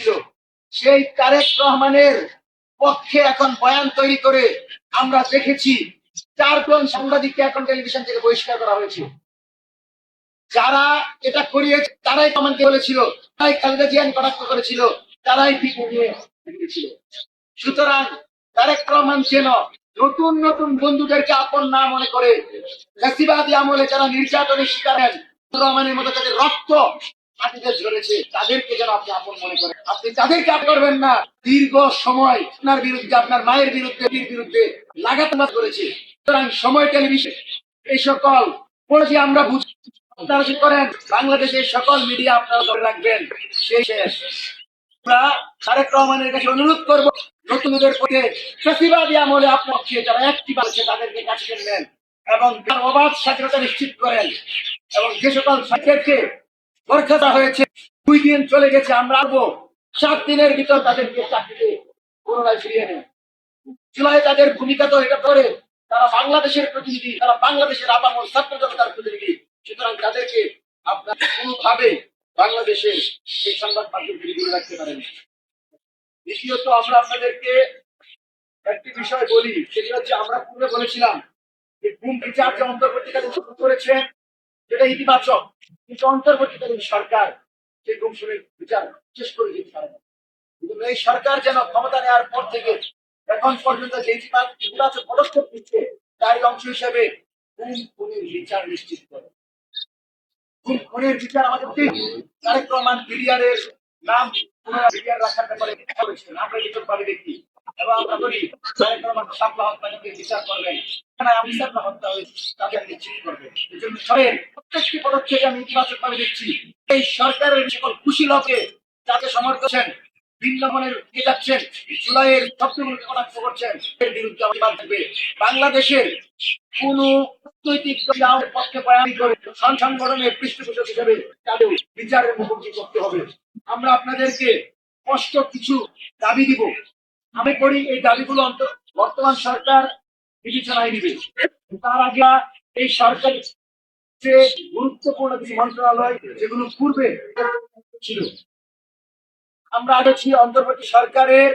ছিল, সেই তারেক রহমানের পক্ষে এখন বয়ান তৈরি করে আমরা দেখেছি 4 জন সাংবাদিককে এখন টেলিভিশন থেকে বহিষ্কার করা হয়েছে। যারা এটা করিয়েছে তারাই আমাকে বলেছিল, তারাই খালেদা জিয়ান কটাক্ষ করেছিল, তারাই ছিল। সুতরাং তারেক রহমান যেন নতুন নতুন বন্ধুদেরকে আপন না মনে করে ফ্যাসিবাদী আমলে যারা নির্যাতনের শিকার হন, রহমানের মতো তাদের রক্ত মাটিতে ঝরেছে, তাদেরকে যেন আপনি আপন মনে করেন। আপনি তাদেরকে আপন করবেন না। দীর্ঘ সময় আপনার বিরুদ্ধে, আপনার মায়ের বিরুদ্ধে লাগাতার করেছে। সুতরাং সময় টেলিভিশন এই সকল পড়েছি আমরা বুঝি আপনারা কি করেন, বাংলাদেশের সকল মিডিয়া আপনারা ধরে রাখবেন। সেই শেষ আমরা তারেক রহমানের কাছে অনুরোধ করবো, নতুনদের পক্ষে ফ্যাসিবাদী আমলে আপনার যারা অ্যাক্টিভ আছে তাদেরকে কাছে নেন এবং তার অবাধ স্বাধীনতা নিশ্চিত করেন। এবং যে সকল সাক্ষীকে বরখাস্ত হয়েছে 2 দিন চলে গেছে, আমরা আসবো 7 দিনের ভিতর তাদেরকে চাকরিতে পুনরায় ফিরিয়ে নেন। জুলাই তাদের ভূমিকা তো এটা করে, তারা বাংলাদেশের প্রতিনিধি, তারা বাংলাদেশের আপামর ছাত্র জনতার প্রতিনিধি। সুতরাং তাদেরকে আপনার কোনোভাবে বাংলাদেশের এই সংবাদ মাধ্যম থেকে দূরে রাখতে পারেন। দ্বিতীয়ত আমরা আপনাদেরকে একটি বিষয় বলি, সেটি হচ্ছে আমরা পূর্বে বলেছিলাম যে গুম বিচার যে অন্তর্বর্তীকালীন শুরু করেছে সেটা ইতিবাচক, কিন্তু অন্তর্বর্তীকালীন সরকার সেই গুমের বিচার শেষ করে দিতে পারে না। কিন্তু এই সরকার যেন ক্ষমতা নেওয়ার পর থেকে এখন পর্যন্ত যে ইতিবাচক পদক্ষেপ নিচ্ছে তারই অংশ হিসেবে গুম খুনের বিচার নিশ্চিত করে। গুম খুনের বিচার আমাদের তারেক রহমান বিডিআরের নাম বিডিআর রাখার ব্যাপারে বলেছিলেন, আমরা বিতর্কভাবে দেখি এবং আমরা বলি তারেক রহমান শাপলা হত্যাকে বিচার করবেন, হত্যা হয়েছে তাদের নিশ্চিত করবে। এই জন্য সরের প্রত্যেকটি পদক্ষেপে আমি ইতিবাচকভাবে দেখছি। এই সরকারের সকল খুশি লোকে যাকে সমর্থন ভিন্ন মনের দিকে যাচ্ছেন, জুলাইয়ের শব্দগুলোকে কটাক্ষ করছেন, এর বিরুদ্ধে প্রতিবাদ থাকবে। বাংলাদেশের কোন রাজনৈতিক দলের পক্ষে বয়ান করে সংগঠনের পৃষ্ঠপোষক হিসেবে তাদের বিচারের মুখোমুখি করতে হবে। আমরা আপনাদেরকে স্পষ্ট কিছু দাবি দিব, আমি করি এই দাবিগুলো বর্তমান সরকার বিবেচনায় নিবে। তার আগে এই সরকার যে গুরুত্বপূর্ণ কিছু মন্ত্রণালয় যেগুলো পূর্বে ছিল, আমরা আগে ছিল অন্তর্বর্তী সরকারের